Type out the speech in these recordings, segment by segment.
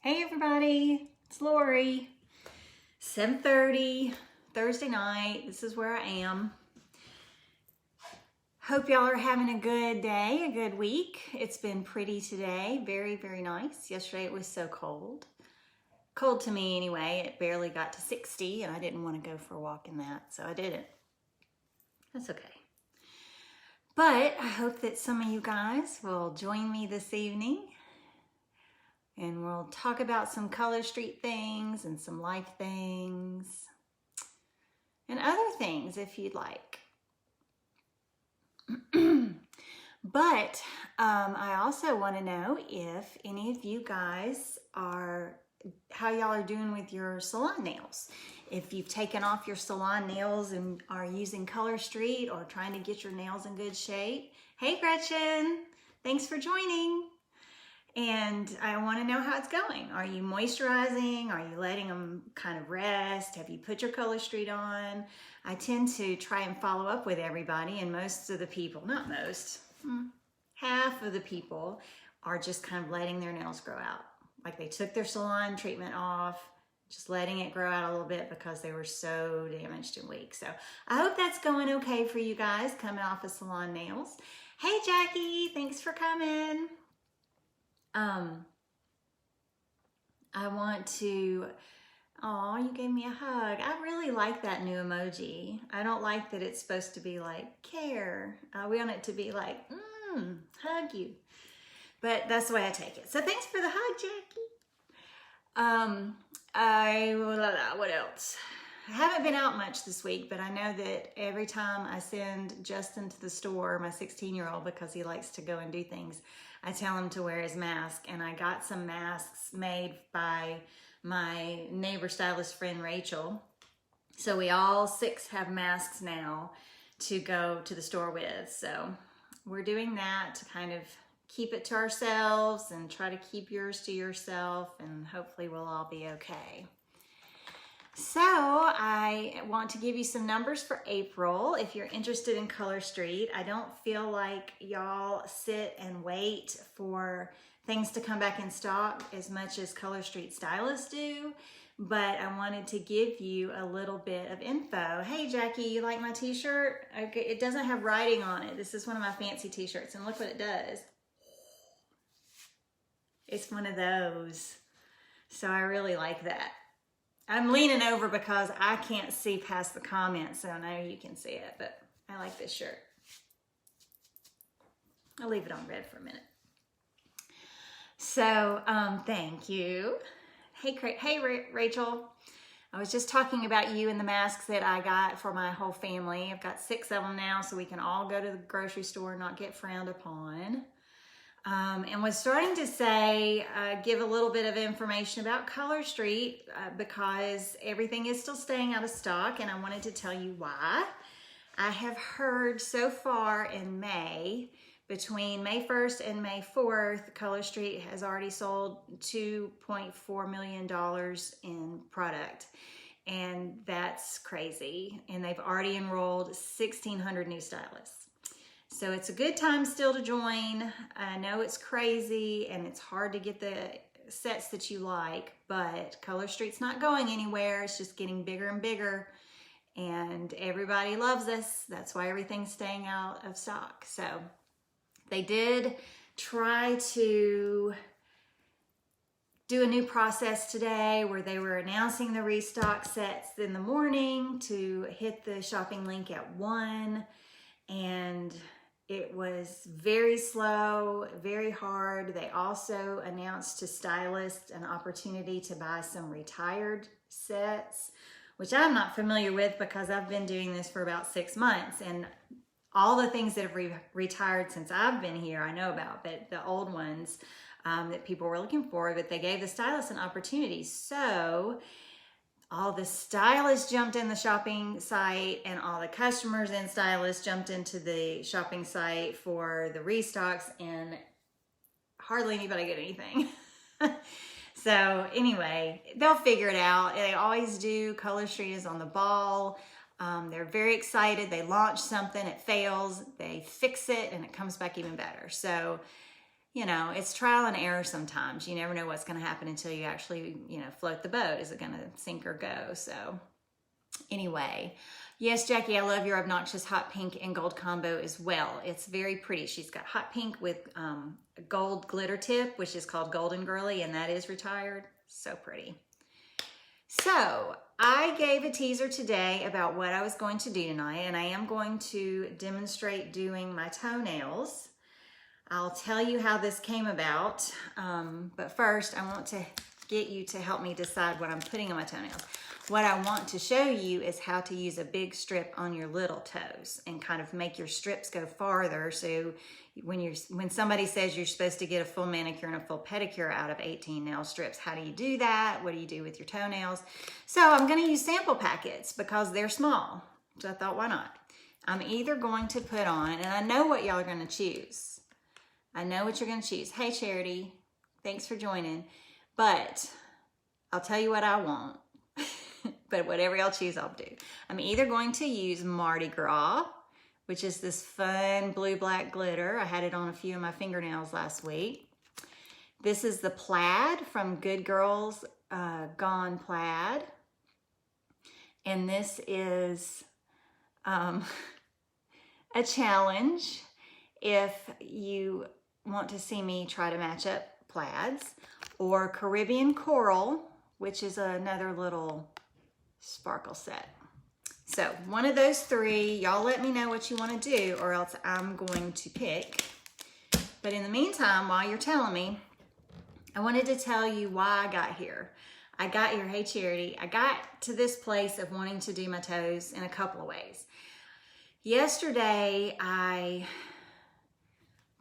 Hey everybody, it's Lori. 7:30, Thursday night. This is where I am. Hope y'all are having a good day, a good week. It's been pretty today. Very, very nice. Yesterday it was so cold. Cold to me anyway. It barely got to 60 and I didn't want to go for a walk in that, so I didn't. That's okay. But I hope that some of you guys will join me this evening. And we'll talk about some Color Street things and some life things and other things if you'd like. But I also want to know if any of you guys how y'all are doing with your salon nails. If you've taken off your salon nails and are using Color Street or trying to get your nails in good shape. Hey Gretchen, thanks for joining. And I want to know how it's going. Are you moisturizing? Are you letting them kind of rest? Have you put your Color Street on? I tend to try and follow up with everybody, and most of the people, not most, half of the people are just kind of letting their nails grow out. Like they took their salon treatment off, just letting it grow out a little bit because they were so damaged and weak. So I hope that's going okay for you guys coming off of salon nails. Hey Jackie, thanks for coming. I want to, oh, you gave me a hug. I really like that new emoji. I don't like that it's supposed to be like care. We want it to be like, hug you. But that's the way I take it. So thanks for the hug, Jackie. What else? I haven't been out much this week, but I know that every time I send Justin to the store, my 16-year-old, because he likes to go and do things, I tell him to wear his mask. And I got some masks made by my neighbor stylist friend, Rachel. So we all 6 have masks now to go to the store with. So we're doing that to kind of keep it to ourselves and try to keep yours to yourself, and hopefully we'll all be okay. So I want to give you some numbers for April. If you're interested in Color Street, I don't feel like y'all sit and wait for things to come back in stock as much as Color Street stylists do, but I wanted to give you a little bit of info. Hey Jackie, you like my t-shirt? Okay, it doesn't have writing on it. This is one of my fancy t-shirts, and look what it does. It's one of those. So I really like that. I'm leaning over because I can't see past the comments, so I know you can see it, but I like this shirt. I'll leave it on red for a minute. So, thank you. Hey, Rachel. I was just talking about you and the masks that I got for my whole family. I've got 6 of them now, so we can all go to the grocery store and not get frowned upon. And was starting to say, give a little bit of information about Color Street because everything is still staying out of stock, and I wanted to tell you why. I have heard so far in May, between May 1st and May 4th, Color Street has already sold $2.4 million in product, and that's crazy. And they've already enrolled 1,600 new stylists. So it's a good time still to join. I know it's crazy and it's hard to get the sets that you like, but Color Street's not going anywhere. It's just getting bigger and bigger, and everybody loves us. That's why everything's staying out of stock. So they did try to do a new process today where they were announcing the restock sets in the morning to hit the shopping link at 1, and it was very slow, very hard. They also announced to stylists an opportunity to buy some retired sets, which I'm not familiar with because I've been doing this for about 6 months. And all the things that have retired since I've been here, I know about, but the old ones that people were looking for, but they gave the stylists an opportunity. So all the stylists jumped in the shopping site, and all the customers and stylists jumped into the shopping site for the restocks, and hardly anybody got anything. So anyway, they'll figure it out. They always do. Color Street is on the ball. They're very excited. They launch something, it fails, they fix it, and it comes back even better. So you know, it's trial and error sometimes. You never know what's going to happen until you actually, you know, float the boat. Is it going to sink or go? So anyway, yes, Jackie, I love your obnoxious hot pink and gold combo as well. It's very pretty. She's got hot pink with a gold glitter tip, which is called Golden Girly, and that is retired. So pretty. So I gave a teaser today about what I was going to do tonight, and I am going to demonstrate doing my toenails. I'll tell you how this came about, but first I want to get you to help me decide what I'm putting on my toenails. What I want to show you is how to use a big strip on your little toes and kind of make your strips go farther. So when somebody says you're supposed to get a full manicure and a full pedicure out of 18 nail strips, how do you do that? What do you do with your toenails? So I'm going to use sample packets because they're small. So I thought, why not? I'm either going to put on, and I know what y'all are going to choose. I know what you're going to choose. Hey, Charity, thanks for joining. But I'll tell you what I want. But whatever y'all choose, I'll do. I'm either going to use Mardi Gras, which is this fun blue-black glitter. I had it on a few of my fingernails last week. This is the plaid from Good Girls Gone Plaid. And this is a challenge if you want to see me try to match up plaids, or Caribbean Coral, which is another little sparkle set. So one of those three, y'all let me know what you want to do, or else I'm going to pick. But in the meantime, while you're telling me, I wanted to tell you why I got here. I got here, hey Charity, I got to this place of wanting to do my toes in a couple of ways. Yesterday, I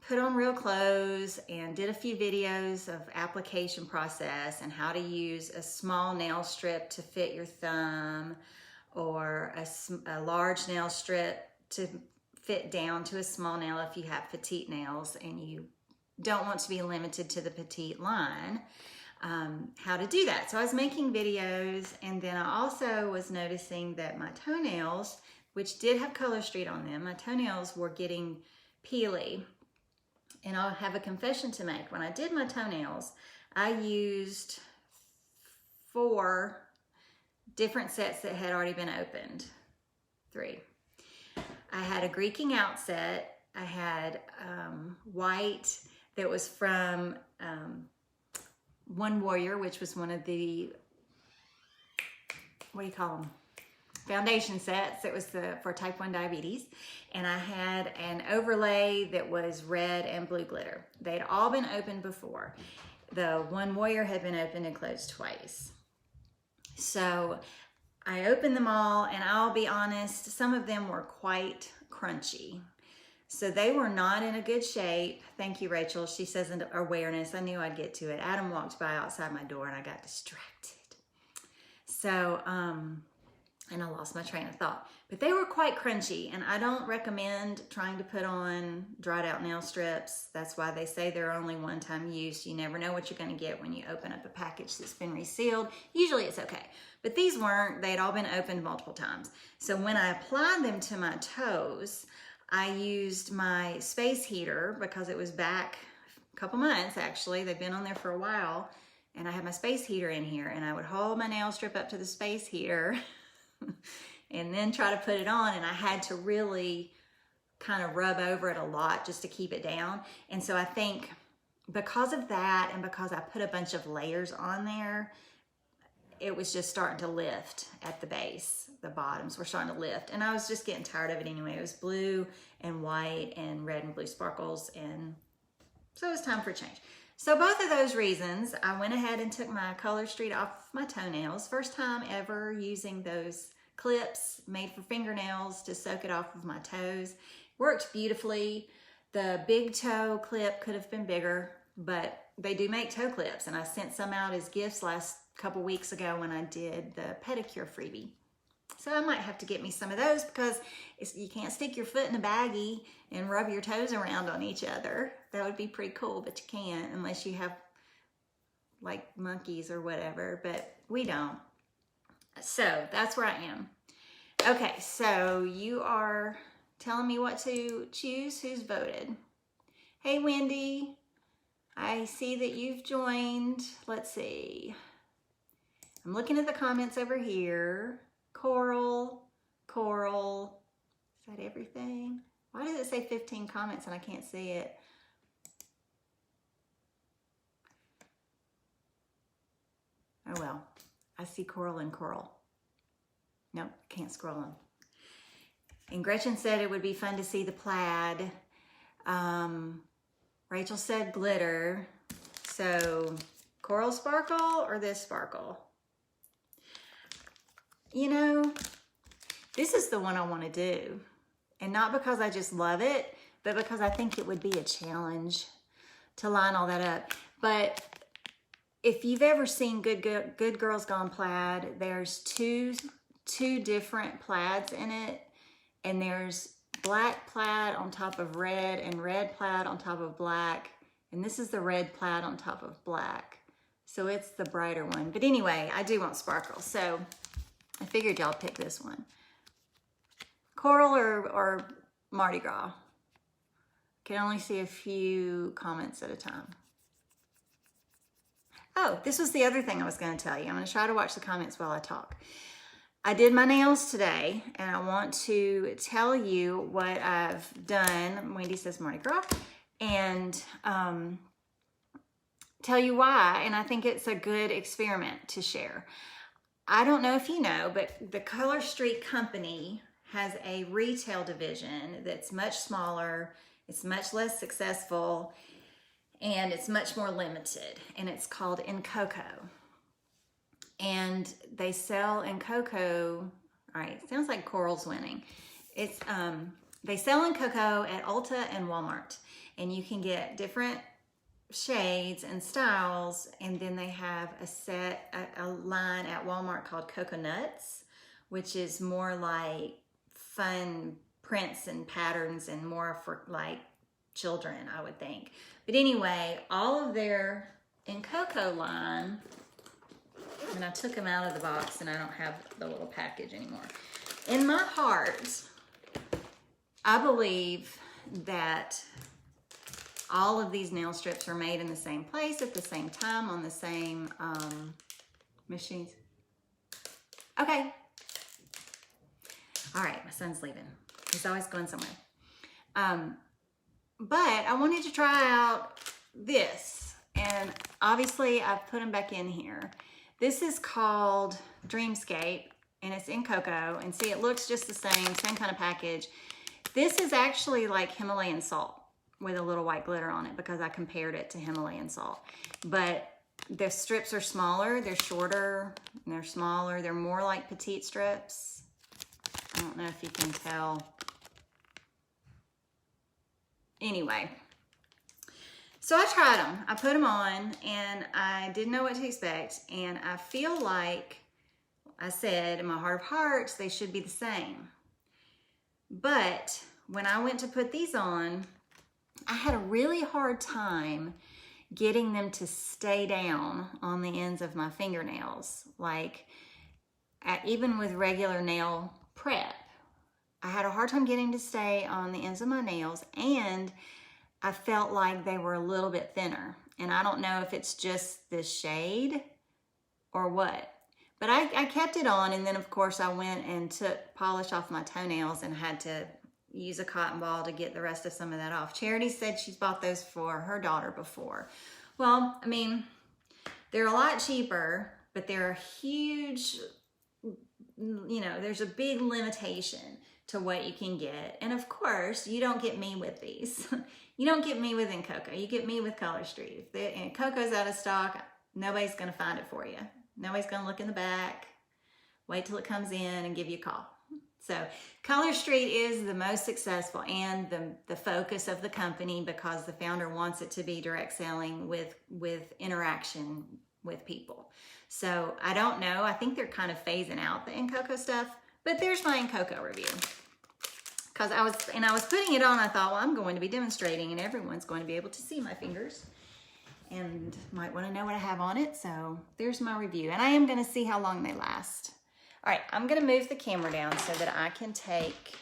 put on real clothes and did a few videos of application process and how to use a small nail strip to fit your thumb, or a large nail strip to fit down to a small nail if you have petite nails and you don't want to be limited to the petite line, how to do that. So I was making videos, and then I also was noticing that my toenails, which did have Color Street on them, my toenails were getting peely. And I'll have a confession to make. When I did my toenails, I used 4 different sets that had already been opened. 3. I had a Greeking Out set. I had white that was from One Warrior, which was one of the, what do you call them? Foundation sets. It was for type 1 diabetes. And I had an overlay that was red and blue glitter. They'd all been opened before. The One Warrior had been opened and closed twice. So I opened them all, and I'll be honest, some of them were quite crunchy. So they were not in a good shape. Thank you, Rachel. She says in awareness. I knew I'd get to it. Adam walked by outside my door and I got distracted. So, and I lost my train of thought. But they were quite crunchy, and I don't recommend trying to put on dried out nail strips. That's why they say they're only one-time use. You never know what you're going to get when you open up a package that's been resealed. Usually it's okay. But these weren't. They'd all been opened multiple times. So when I applied them to my toes, I used my space heater because it was back a couple months, actually. They've been on there for a while. And I had my space heater in here, and I would hold my nail strip up to the space heater and then try to put it on, and I had to really kind of rub over it a lot just to keep it down. And so I think because of that, and because I put a bunch of layers on there, it was just starting to lift at the base. The bottoms were starting to lift, and I was just getting tired of it anyway. It was blue and white and red and blue sparkles, and so it was time for a change. So both of those reasons, I went ahead and took my Color Street off my toenails. First time ever using those clips made for fingernails to soak it off of my toes. Worked beautifully. The big toe clip could have been bigger, but they do make toe clips, and I sent some out as gifts last couple weeks ago when I did the pedicure freebie. So I might have to get me some of those, because you can't stick your foot in a baggie and rub your toes around on each other. That would be pretty cool, but you can't unless you have like monkeys or whatever, but we don't. So that's where I am. Okay, so you are telling me what to choose. Who's voted? Hey, Wendy. I see that you've joined. Let's see. I'm looking at the comments over here. Coral. Is that everything? Why does it say 15 comments and I can't see it? Oh well, I see coral and coral. Nope, can't scroll them. And Gretchen said it would be fun to see the plaid. Rachel said glitter. So coral sparkle or this sparkle? You know, this is the one I want to do. And not because I just love it, but because I think it would be a challenge to line all that up. But if you've ever seen Good Girls Gone Plaid, there's two different plaids in it. And there's black plaid on top of red and red plaid on top of black. And this is the red plaid on top of black. So it's the brighter one. But anyway, I do want sparkle. So I figured y'all pick this one. Coral or Mardi Gras? Can only see a few comments at a time. Oh, this was the other thing I was going to tell you. I'm going to try to watch the comments while I talk. I did my nails today, and I want to tell you what I've done. Wendy says Mardi Gras. And tell you why, and I think it's a good experiment to share. I don't know if you know, but the Color Street Company has a retail division that's much smaller, it's much less successful, and it's much more limited, and it's called In Coco. And they sell In Coco, all right, sounds like Coral's winning. It's they sell In Coco at Ulta and Walmart, and you can get different shades and styles, and then they have a line at Walmart called Coconuts, which is more like fun prints and patterns and more for like children, I would think. But anyway, all of their In Coco line, and I took them out of the box and I don't have the little package anymore. In my heart, I believe that all of these nail strips are made in the same place at the same time on the same machines. Okay. All right, my son's leaving. He's always going somewhere. But I wanted to try out this, and obviously I've put them back in here. This is called Dreamscape, and it's in cocoa, and see, it looks just the same kind of package. This is actually like Himalayan salt with a little white glitter on it because I compared it to Himalayan salt. But the strips are smaller, they're shorter, and they're smaller. They're more like petite strips. I don't know if you can tell. Anyway, so I tried them. I put them on, and I didn't know what to expect. And I feel like I said in my heart of hearts, they should be the same. But when I went to put these on, I had a really hard time getting them to stay down on the ends of my fingernails. Like, even with regular nail prep, I had a hard time getting to stay on the ends of my nails, and I felt like they were a little bit thinner. And I don't know if it's just this shade or what. But I kept it on, and then of course I went and took polish off my toenails and had to use a cotton ball to get the rest of some of that off. Charity said she's bought those for her daughter before. Well, I mean, they're a lot cheaper, but they're a huge, you know, there's a big limitation to what you can get. And of course, you don't get me with these. You don't get me with In Coco. You get me with Color Street. If In Coco's out of stock, nobody's going to find it for you. Nobody's going to look in the back, wait till it comes in and give you a call. So Color Street is the most successful and the focus of the company because the founder wants it to be direct selling with interaction with people. So I don't know. I think they're kind of phasing out the In Coco stuff, but there's my In Coco review. Because I was putting it on, I thought, well, I'm going to be demonstrating and everyone's going to be able to see my fingers and might want to know what I have on it. So there's my review, and I am going to see how long they last. All right, I'm going to move the camera down so that I can take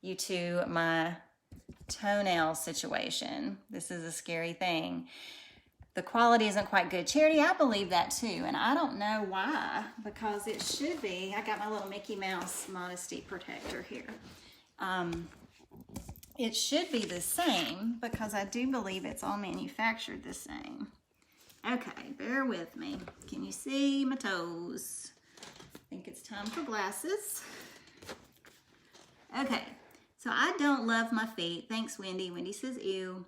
you to my toenail situation. This is a scary thing. The quality isn't quite good. Charity, I believe that too, and I don't know why, because it should be. I got my little Mickey Mouse Modesty Protector here. It should be the same, because I do believe it's all manufactured the same. Okay, bear with me. Can you see my toes? I think it's time for glasses. Okay, so I don't love my feet. Thanks, Wendy. Wendy says, ew.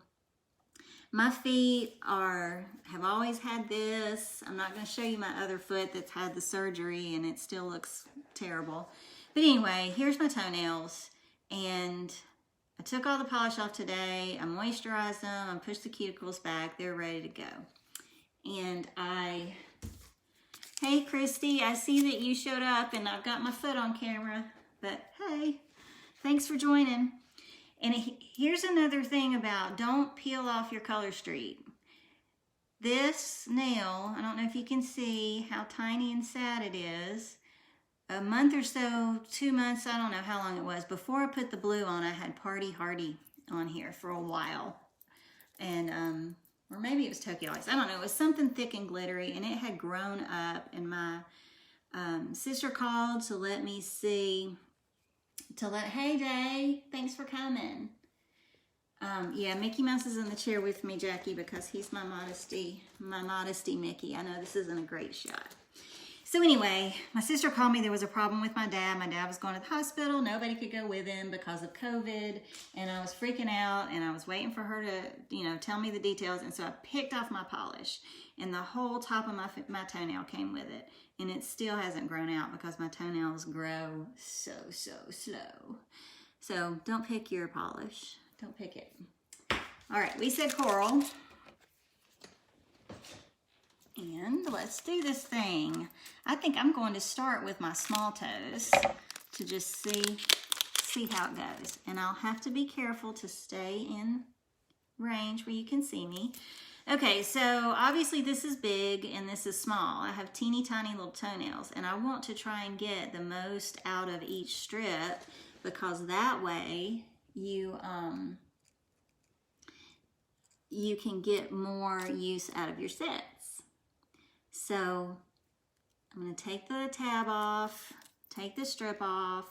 My feet have always had this. I'm not going to show you my other foot that's had the surgery and it still looks terrible. But anyway, here's my toenails. And I took all the polish off today. I moisturized them. I pushed the cuticles back. They're ready to go. And hey, Christy, I see that you showed up and I've got my foot on camera. But hey, thanks for joining. And here's another thing about don't peel off your color street. This nail, I don't know if you can see how tiny and sad it is. A month or so, 2 months, I don't know how long it was. Before I put the blue on, I had Party Hardy on here for a while. And, or maybe it was Tokyo Ice. I don't know. It was something thick and glittery, and it had grown up. And my sister called to let me see, hey, Day, thanks for coming. Yeah, Mickey Mouse is in the chair with me, Jackie, because he's my modesty Mickey. I know this isn't a great shot. So anyway, my sister called me. There was a problem with my dad. My dad was going to the hospital. Nobody could go with him because of COVID. And I was freaking out and I was waiting for her to, tell me the details. And so I picked off my polish and the whole top of my toenail came with it. And it still hasn't grown out because my toenails grow so slow. So don't pick your polish. Don't pick it. All right, we said coral. And let's do this thing. I think I'm going to start with my small toes to just see how it goes. And I'll have to be careful to stay in range where you can see me. Okay, so obviously this is big and this is small. I have teeny tiny little toenails and I want to try and get the most out of each strip because that way you can get more use out of your sets. So I'm going to take the tab off, take the strip off,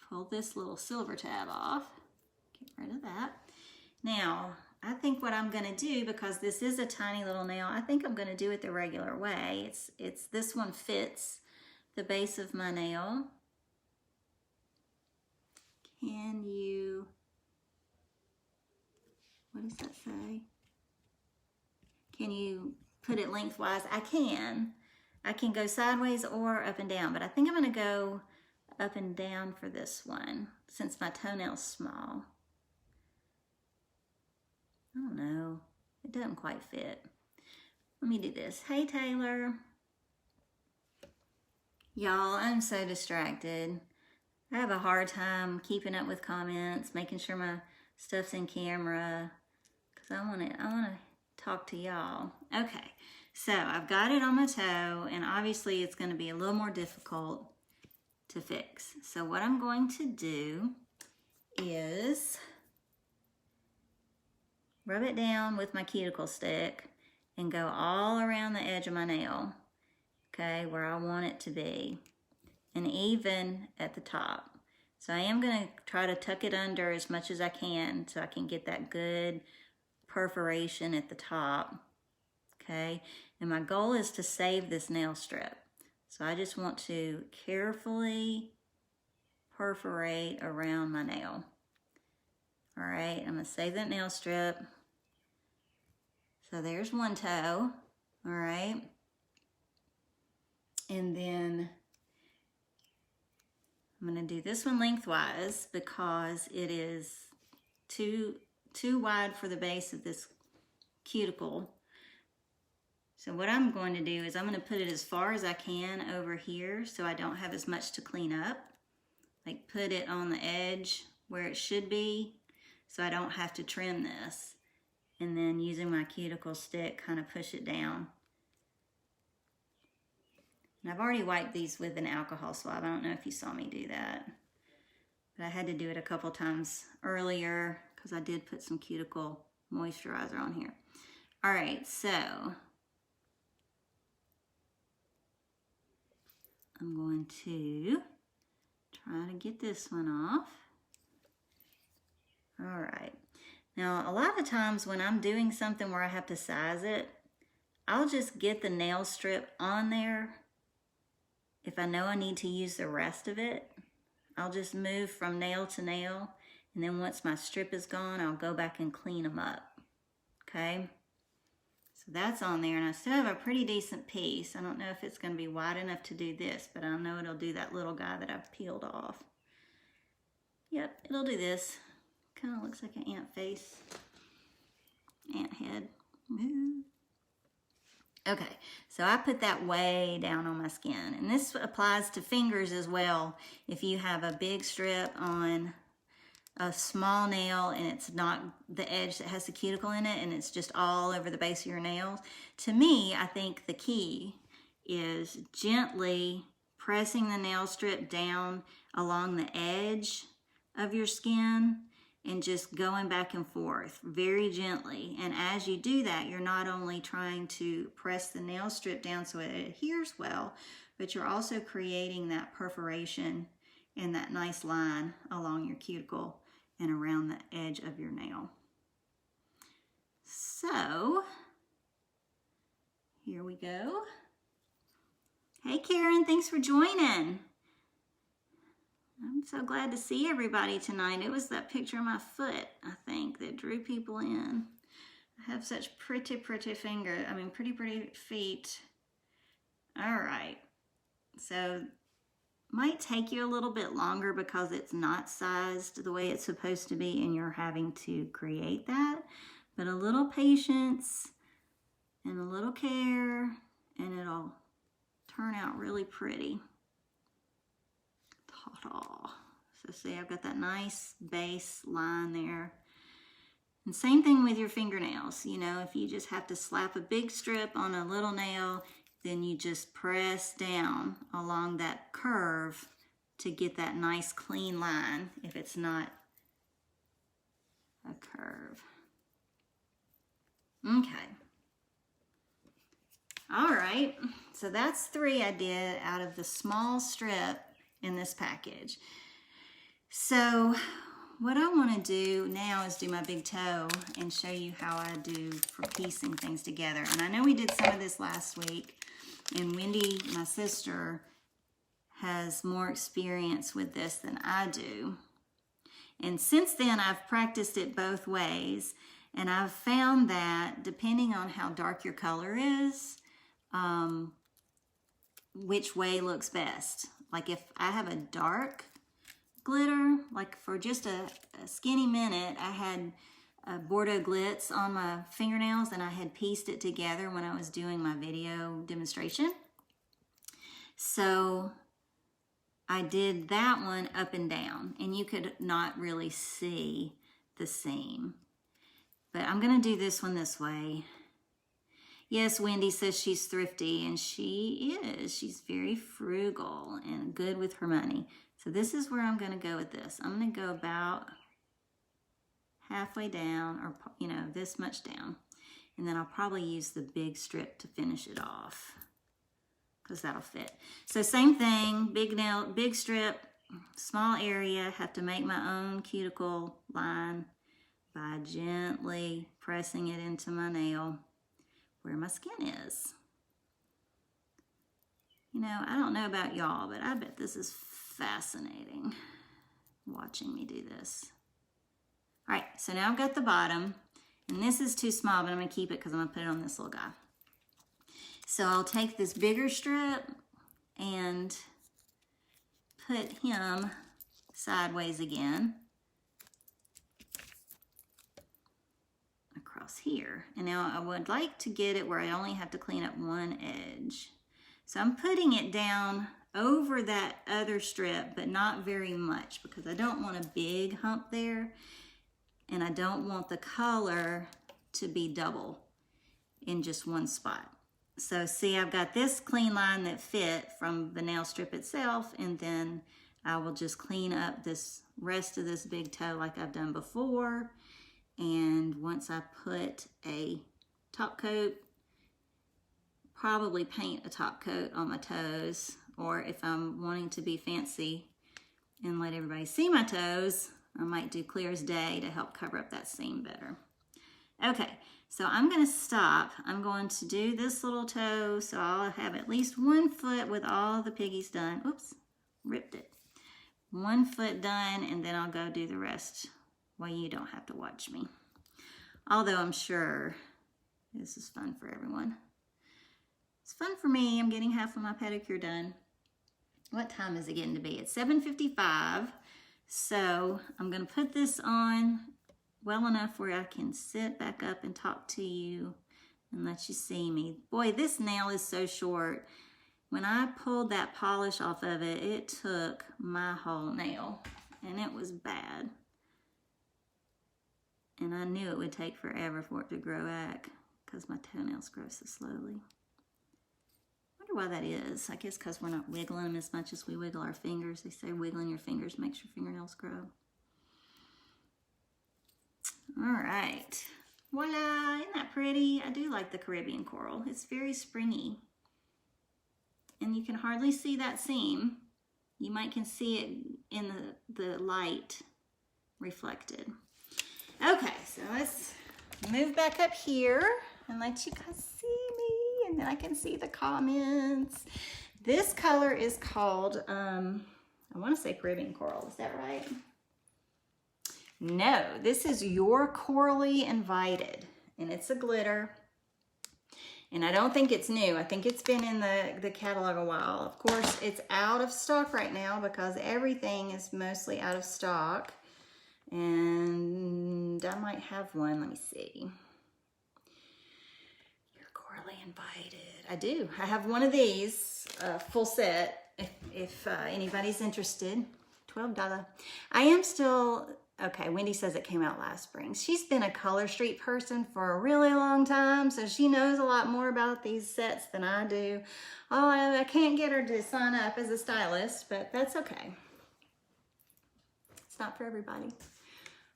pull this little silver tab off, get rid of that. Now, I think what I'm going to do, because this is a tiny little nail, I think I'm going to do it the regular way. This one fits the base of my nail. Can you, what does that say? Can you put it lengthwise? I can go sideways or up and down, but I think I'm going to go up and down for this one since my toenail's small. I don't know. It doesn't quite fit. Let me do this. Hey, Taylor. Y'all, I'm so distracted. I have a hard time keeping up with comments, making sure my stuff's in camera, because I want to talk to y'all. Okay, so I've got it on my toe, and obviously it's going to be a little more difficult to fix. So what I'm going to do is rub it down with my cuticle stick and go all around the edge of my nail, okay, where I want it to be, and even at the top. So I am going to try to tuck it under as much as I can so I can get that good perforation at the top, okay? And my goal is to save this nail strip. So I just want to carefully perforate around my nail. All right, I'm going to save that nail strip. So there's one toe, all right? And then I'm going to do this one lengthwise because it is too wide for the base of this cuticle. So what I'm going to do is I'm going to put it as far as I can over here so I don't have as much to clean up. Like put it on the edge where it should be so I don't have to trim this. And then using my cuticle stick, kind of push it down. And I've already wiped these with an alcohol swab. I don't know if you saw me do that. but I had to do it a couple times earlier because I did put some cuticle moisturizer on here. All right, so I'm going to try to get this one off. All right. Now, a lot of times when I'm doing something where I have to size it, I'll just get the nail strip on there. If I know I need to use the rest of it, I'll just move from nail to nail. And then once my strip is gone, I'll go back and clean them up. Okay? So that's on there, and I still have a pretty decent piece. I don't know if it's going to be wide enough to do this, but I know it'll do that little guy that I've peeled off. Yep, it'll do this. Kind of looks like an ant face, ant head. Okay, so I put that way down on my skin, and this applies to fingers as well. If you have a big strip on a small nail and it's not the edge that has the cuticle in it and it's just all over the base of your nails, to me, I think the key is gently pressing the nail strip down along the edge of your skin and just going back and forth very gently. And as you do that, you're not only trying to press the nail strip down so it adheres well, but you're also creating that perforation and that nice line along your cuticle and around the edge of your nail. So, here we go. Hey Karen, thanks for joining. I'm so glad to see everybody tonight. It was that picture of my foot, I think, that drew people in. I have such pretty fingers. I mean, pretty feet. All right. So, might take you a little bit longer because it's not sized the way it's supposed to be and you're having to create that. But a little patience and a little care and it'll turn out really pretty. Ta-da. So see, I've got that nice base line there. And same thing with your fingernails. You know, if you just have to slap a big strip on a little nail, then you just press down along that curve to get that nice clean line if it's not a curve. Okay. All right, so that's 3 I did out of the small strip in this package. So what I want to do now is do my big toe and show you how I do for piecing things together. And I know we did some of this last week, and Wendy, my sister, has more experience with this than I do. And since then, I've practiced it both ways, and I've found that depending on how dark your color is, which way looks best. Like if I have a dark glitter, like for just a skinny minute, I had Bordeaux Glitz on my fingernails and I had pieced it together when I was doing my video demonstration. So I did that one up and down and you could not really see the seam. But I'm gonna do this one this way. Yes, Wendy says she's thrifty, and she is. She's very frugal and good with her money. So this is where I'm going to go with this. I'm going to go about halfway down, or, you know, this much down. And then I'll probably use the big strip to finish it off, because that'll fit. So same thing, big nail, big strip, small area. Have to make my own cuticle line by gently pressing it into my nail where my skin is. You know, I don't know about y'all, but I bet this is fascinating watching me do this. All right, so now I've got the bottom, and this is too small, but I'm gonna keep it because I'm gonna put it on this little guy. So I'll take this bigger strip and put him sideways again. Across here. And now I would like to get it where I only have to clean up one edge. So I'm putting it down over that other strip, but not very much because I don't want a big hump there and I don't want the color to be double in just one spot. So see, I've got this clean line that fit from the nail strip itself, and then I will just clean up this rest of this big toe like I've done before. And once I put a top coat, probably paint a top coat on my toes, or if I'm wanting to be fancy and let everybody see my toes, I might do clear as day to help cover up that seam better. Okay, so I'm going to stop. I'm going to do this little toe, so I'll have at least 1 foot with all the piggies done. Oops, ripped it. 1 foot done, and then I'll go do the rest. Well, you don't have to watch me. Although I'm sure this is fun for everyone. It's fun for me. I'm getting half of my pedicure done. What time is it getting to be? It's 7:55. So I'm going to put this on well enough where I can sit back up and talk to you and let you see me. Boy, this nail is so short. When I pulled that polish off of it, it took my whole nail, and it was bad. And I knew it would take forever for it to grow back because my toenails grow so slowly. I wonder why that is. I guess because we're not wiggling them as much as we wiggle our fingers. They say wiggling your fingers makes your fingernails grow. All right. Voila, isn't that pretty? I do like the Caribbean coral. It's very springy. And you can hardly see that seam. You might can see it in the light reflected. Okay, so let's move back up here and let you guys see me, and then I can see the comments. This color is called, I want to say Caribbean coral. Is that right? No, this is Your Corally Invited, and it's a glitter. And I don't think it's new. I think it's been in the catalog a while. Of course, it's out of stock right now because everything is mostly out of stock. And I might have one. Let me see. Your Corally Invited. I do. I have one of these, full set, if anybody's interested. $12. I am still... Okay, Wendy says it came out last spring. She's been a Color Street person for a really long time, so she knows a lot more about these sets than I do. Oh, I can't get her to sign up as a stylist, but that's okay. It's not for everybody,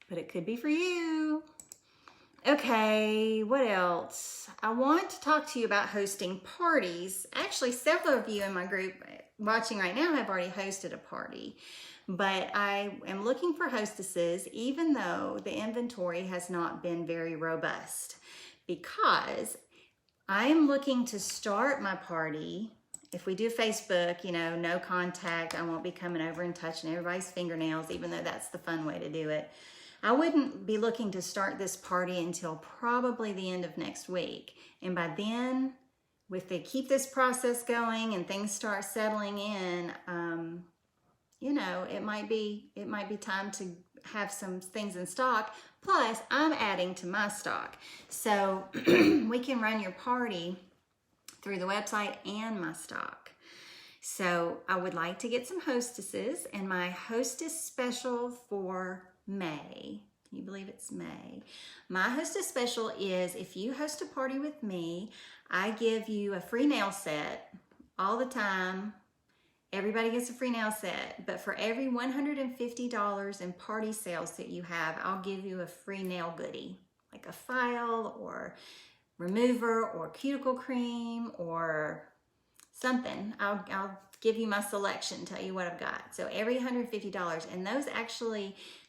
but it could be for you. Okay, what else? I want to talk to you about hosting parties. Actually, several of you in my group watching right now have already hosted a party. But I am looking for hostesses, even though the inventory has not been very robust, because I am looking to start my party. If we do Facebook, you know, no contact, I won't be coming over and touching everybody's fingernails, even though that's the fun way to do it. I wouldn't be looking to start this party until probably the end of next week. And by then, if they keep this process going and things start settling in, you know, it might be time to have some things in stock. Plus, I'm adding to my stock. So we can run your party through the website and my stock. So I would like to get some hostesses, and my hostess special for May, can you believe it's May? My hostess special is if you host a party with me, I give you a free nail set all the time. Everybody gets a free nail set, but for every $150 in party sales that you have, I'll give you a free nail goodie, like a file or remover or cuticle cream or something. I'll give you my selection, tell you what I've got. So every $150, and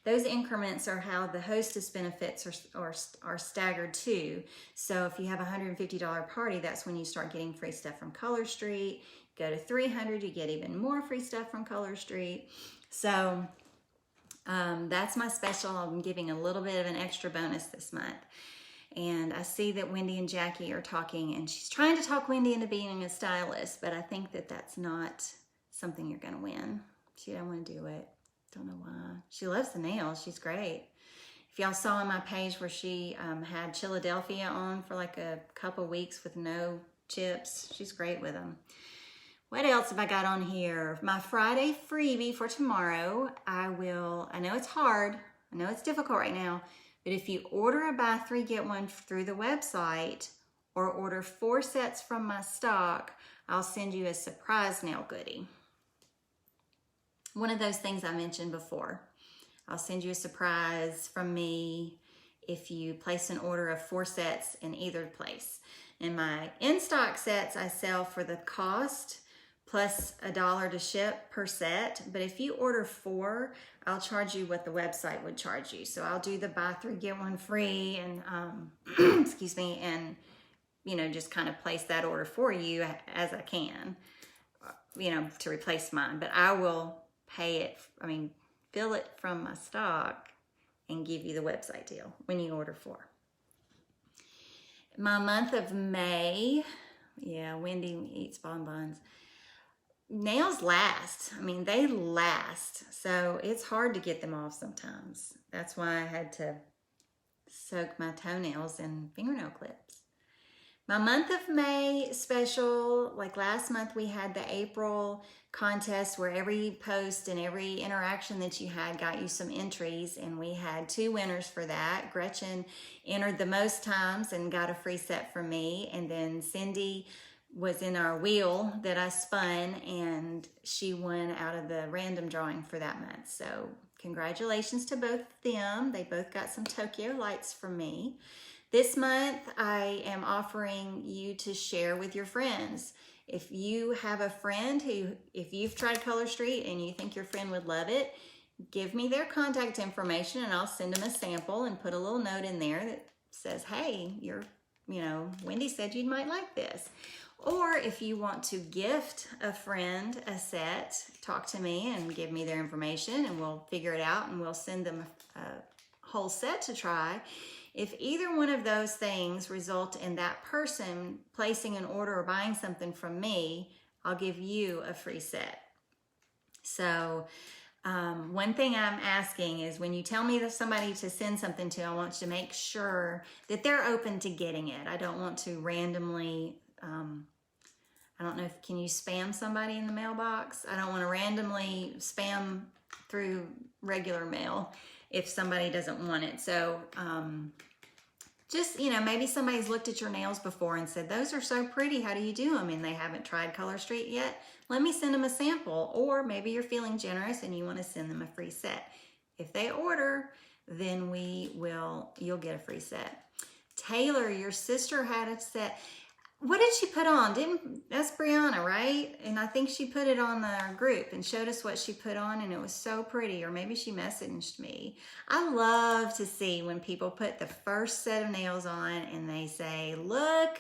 those increments are how the hostess benefits are staggered too. So if you have a $150 party, that's when you start getting free stuff from Color Street. Go to $300, you get even more free stuff from Color Street. So that's my special. I'm giving a little bit of an extra bonus this month. And I see that Wendy and Jackie are talking, and she's trying to talk Wendy into being a stylist, but I think that that's not something you're gonna win. She don't wanna do it. Don't know why. She loves the nails, she's great. If y'all saw on my page where she had Philadelphia on for like a couple weeks with no chips, she's great with them. What else have I got on here? My Friday freebie for tomorrow, I know it's hard, I know it's difficult right now, but if you order a buy 3 get 1 through the website or order 4 sets from my stock, I'll send you a surprise nail goodie. one of those things I mentioned before. I'll send you a surprise from me if you place an order of 4 sets in either place. And my in-stock sets I sell for the cost plus $1 to ship per set. But if you order 4, I'll charge you what the website would charge you. So I'll do the buy 3, get 1 free and, excuse me, and, you know, just kind of place that order for you as I can, you know, to replace mine. But I will pay it, fill it from my stock and give you the website deal when you order 4. My month of May, yeah, Wendy eats bonbons. Nails last. They last. So it's hard to get them off sometimes. That's why I had to soak my toenails in fingernail clips. My month of May special, like last month we had the April contest where every post and every interaction that you had got you some entries, and we had 2 winners for that. Gretchen entered the most times and got a free set from me, and then Cindy was in our wheel that I spun, and she won out of the random drawing for that month. So congratulations to both of them. They both got some Tokyo lights from me. This month, I am offering you to share with your friends. If you have a friend who, if you've tried Color Street and you think your friend would love it, give me their contact information and I'll send them a sample and put a little note in there that says, hey, Wendy said you might like this. Or if you want to gift a friend a set, talk to me and give me their information and we'll figure it out and we'll send them a whole set to try. If either one of those things result in that person placing an order or buying something from me, I'll give you a free set. So one thing I'm asking is when you tell me that somebody to send something to, I want you to make sure that they're open to getting it. I don't want to randomly, I don't know can you spam somebody in the mailbox? I don't want to randomly spam through regular mail if somebody doesn't want it. So just, maybe somebody's looked at your nails before and said, those are so pretty, how do you do them? And they haven't tried Color Street yet. Let me send them a sample. Or maybe you're feeling generous and you want to send them a free set. If they order, then you'll get a free set. Taylor, your sister had a set. What did she put on? That's Brianna, right? And I think she put it on our group and showed us what she put on, and it was so pretty. Or maybe she messaged me. I love to see when people put the first set of nails on and they say, look,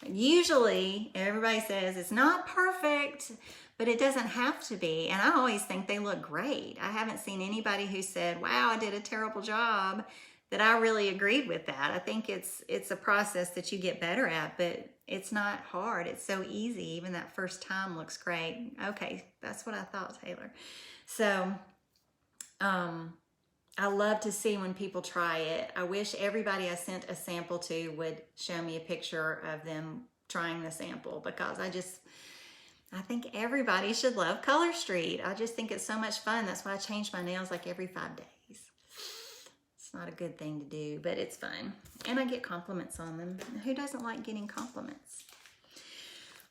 usually everybody says it's not perfect, but it doesn't have to be. And I always think they look great. I haven't seen anybody who said, wow, I did a terrible job, that I really agreed with that. I think it's a process that you get better at, but it's not hard. It's so easy. Even that first time looks great. Okay, that's what I thought, Taylor. So I love to see when people try it. I wish everybody I sent a sample to would show me a picture of them trying the sample, because I think everybody should love Color Street. I just think it's so much fun. That's why I change my nails like every 5 days. It's not a good thing to do, but it's fun. And I get compliments on them. Who doesn't like getting compliments?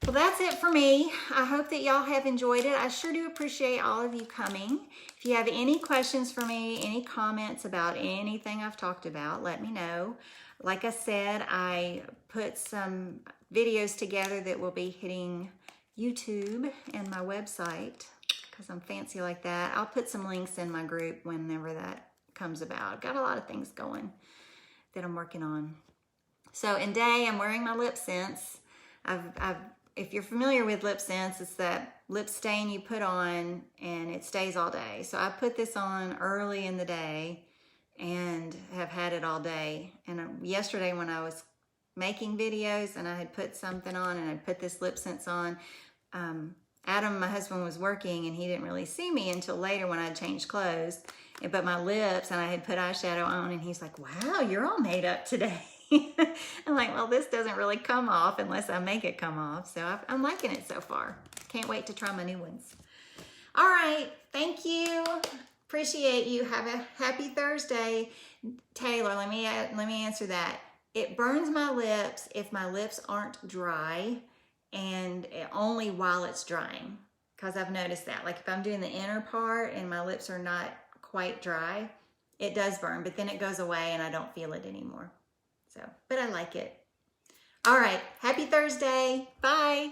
Well, that's it for me. I hope that y'all have enjoyed it. I sure do appreciate all of you coming. If you have any questions for me, any comments about anything I've talked about, let me know. Like I said, I put some videos together that will be hitting YouTube and my website, because I'm fancy like that. I'll put some links in my group whenever that comes about. I've got a lot of things going that I'm working on. So in day, I'm wearing my lip scents. If you're familiar with lip scents, it's that lip stain you put on and it stays all day. So I put this on early in the day and have had it all day. And yesterday when I was making videos and I had put something on and I put this lip scents on, Adam, my husband, was working and he didn't really see me until later when I changed clothes. But my lips, and I had put eyeshadow on, and he's like, wow, you're all made up today. I'm like, well, this doesn't really come off unless I make it come off. So I'm liking it so far. Can't wait to try my new ones. All right, thank you. Appreciate you. Have a happy Thursday. Taylor, let me answer that. It burns my lips if my lips aren't dry, and only while it's drying. because I've noticed that. Like if I'm doing the inner part and my lips are not quite dry, it does burn, but then it goes away and I don't feel it anymore. So, but I like it. All right, happy Thursday. Bye.